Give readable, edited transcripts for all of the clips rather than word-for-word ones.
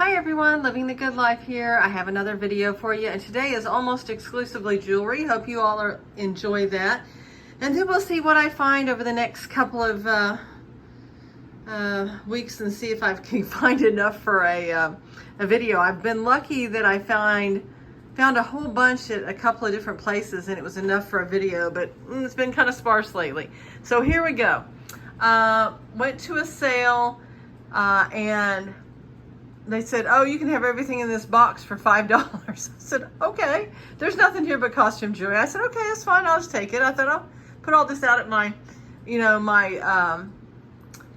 Hi everyone, Living the Good Life here. I have another video for you, and today is almost exclusively jewelry. Hope you all enjoy that. And then we'll see what I find over the next couple of weeks and see if I can find enough for a video. I've been lucky that I found a whole bunch at a couple of different places and it was enough for a video, but it's been kind of sparse lately. So here we go. Went to a sale and they said, oh, you can have everything in this box for $5. I said, okay. There's nothing here but costume jewelry. I said, okay, that's fine. I'll just take it. I thought I'll put all this out at my, my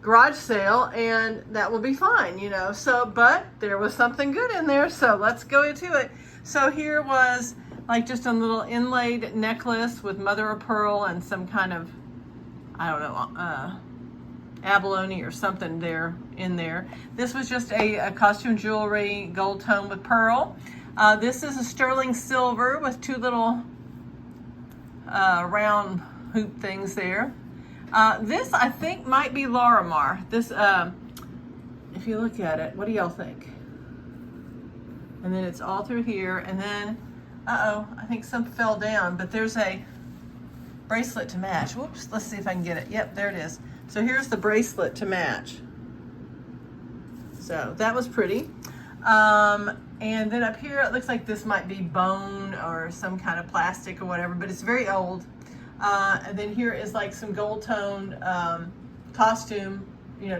garage sale and that will be fine, So, but there was something good in there. So let's go into it. So here was like just a little inlaid necklace with mother of pearl and some kind of, I don't know, abalone or something there in there. This was just a costume jewelry gold tone with pearl. This is a sterling silver with two little round hoop things there. This I think might be Larimar. This, if you look at it, what do y'all think? And then it's all through here, and then, I think some fell down, but there's a bracelet to match. Whoops, let's see if I can get it. Yep, there it is. So here's the bracelet to match. So that was pretty. And then up here, it looks like this might be bone or some kind of plastic or whatever, but it's very old. And then here is like some gold toned costume,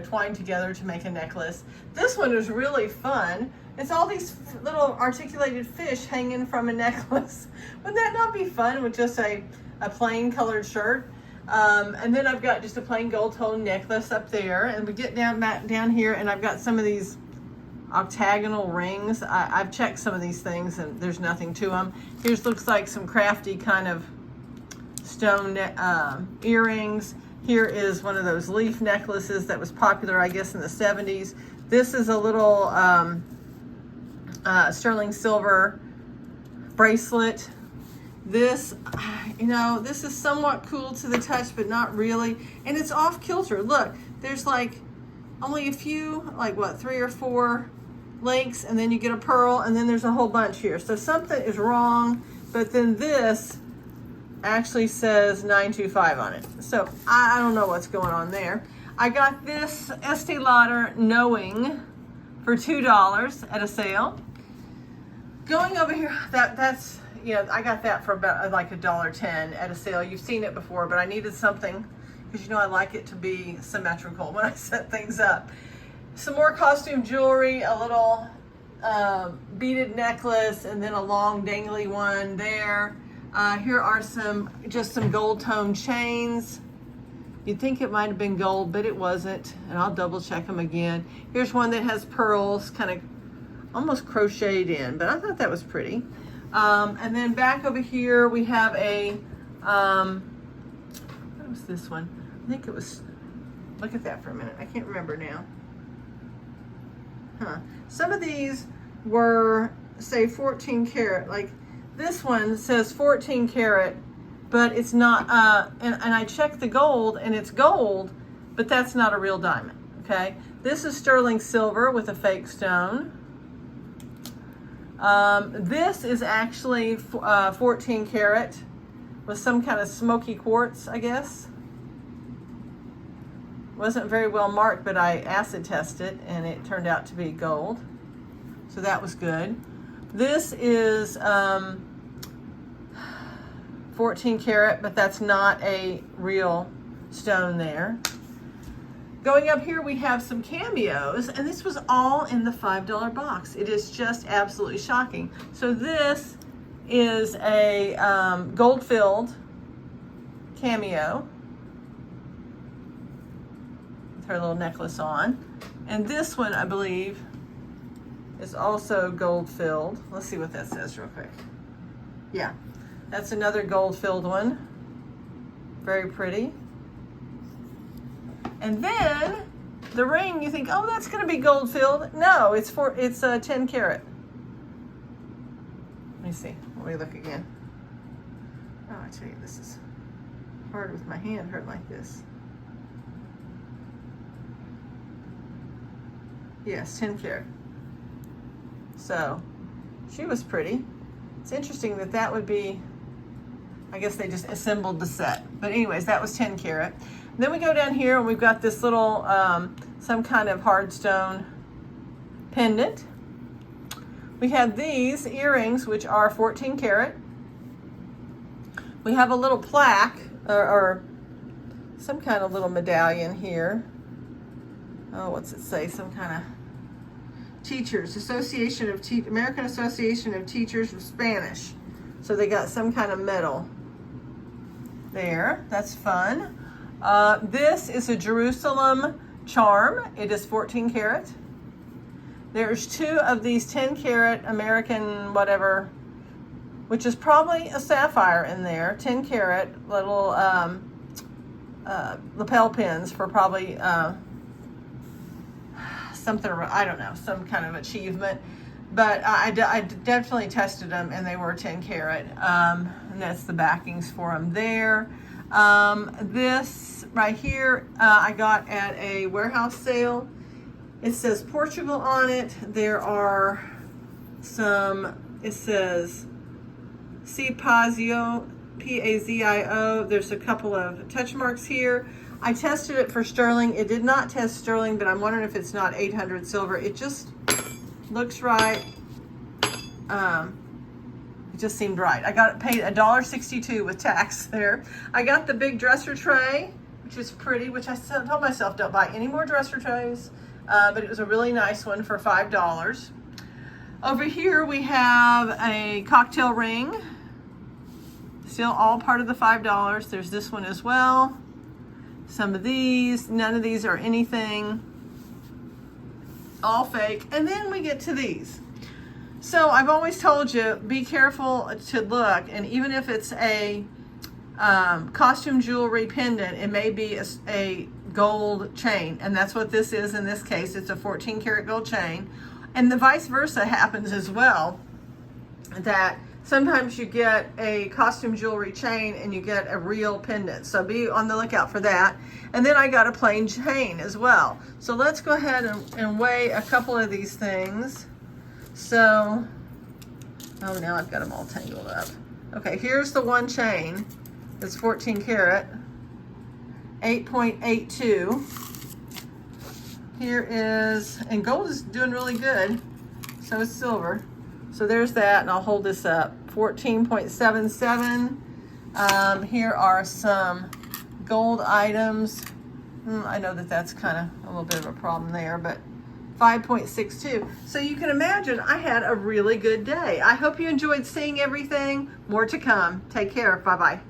twined together to make a necklace. This one is really fun. It's all these little articulated fish hanging from a necklace. Wouldn't that not be fun with just a plain colored shirt? And then I've got just a plain gold tone necklace up there, and we get down here, and I've got some of these octagonal rings. I've checked some of these things and there's nothing to them. Here's looks like some crafty kind of stone earrings. Here is one of those leaf necklaces that was popular, I guess, in the 70s. This is a little sterling silver bracelet. This, this is somewhat cool to the touch, but not really. And it's off kilter. Look, there's like only a few, like what, 3 or 4 links, and then you get a pearl, and then there's a whole bunch here. So something is wrong, but then this actually says 925 on it. So I don't know what's going on there. I got this Estee Lauder Knowing for $2 at a sale. Going over here, that's I got that for about like $1.10 at a sale. You've seen it before, but I needed something because I like it to be symmetrical when I set things up. Some more costume jewelry, a little beaded necklace, and then a long dangly one there. Here are some gold tone chains. You'd think it might have been gold, but it wasn't, and I'll double check them again. Here's one that has pearls, kind of almost crocheted in, but I thought that was pretty. And then back over here, we have a, what was this one? I think it was, look at that for a minute. I can't remember now. Some of these were, say, 14 karat. Like this one says 14 karat, but it's not, and I checked the gold, and it's gold, but that's not a real diamond, okay? This is sterling silver with a fake stone. This is actually 14 karat with some kind of smoky quartz, I guess. Wasn't very well marked, but I acid tested and it turned out to be gold. So that was good. This is 14 karat, but that's not a real stone there. Going up here, we have some cameos, and this was all in the $5 box. It is just absolutely shocking. So this is a gold-filled cameo with her little necklace on. And this one, I believe, is also gold-filled. Let's see what that says real quick. Yeah, that's another gold-filled one. Very pretty. And then the ring, you think, oh, that's going to be gold filled. No, it's 10 karat. Let me see. Let me look again. Oh, I tell you, this is hard with my hand hurt like this. Yes, 10 karat. So she was pretty. It's interesting that that would be, I guess they just assembled the set. But anyways, that was 10 karat. Then we go down here and we've got this little, some kind of hard stone pendant. We have these earrings, which are 14 karat. We have a little plaque, or some kind of little medallion here. Oh, what's it say? Some kind of teachers, American Association of Teachers of Spanish. So they got some kind of medal there. That's fun. This is a Jerusalem charm. It is 14 karat. There's 2 of these 10 karat American whatever, which is probably a sapphire in there. 10 karat little lapel pins for probably something, I don't know, some kind of achievement. But I definitely tested them and they were 10 karat. And that's the backings for them there. This right here, I got at a warehouse sale. It says Portugal on it. There are some, it says Pazio, P-A-Z-I-O. There's a couple of touch marks here. I tested it for sterling. It did not test sterling, but I'm wondering if it's not 800 silver. It just looks right. It just seemed right. I got paid $1.62 with tax there. I got the big dresser tray, which is pretty, which I told myself don't buy any more dresser trays. But it was a really nice one for $5. Over here we have a cocktail ring. Still all part of the $5. There's this one as well. Some of these, none of these are anything. All fake. And then we get to these. So I've always told you, be careful to look, and even if it's a costume jewelry pendant, it may be a gold chain, and that's what this is in this case. It's a 14 karat gold chain, and the vice versa happens as well, that sometimes you get a costume jewelry chain and you get a real pendant, so be on the lookout for that. And then I got a plain chain as well. So let's go ahead and weigh a couple of these things. So, oh, now I've got them all tangled up. Okay, here's the one chain that's 14 karat, 8.82. Here is, and gold is doing really good, so is silver. So there's that, and I'll hold this up. 14.77. Here are some gold items. I know that that's kind of a little bit of a problem there, but 5.62. So you can imagine I had a really good day. I hope you enjoyed seeing everything. More to come. Take care. Bye-bye.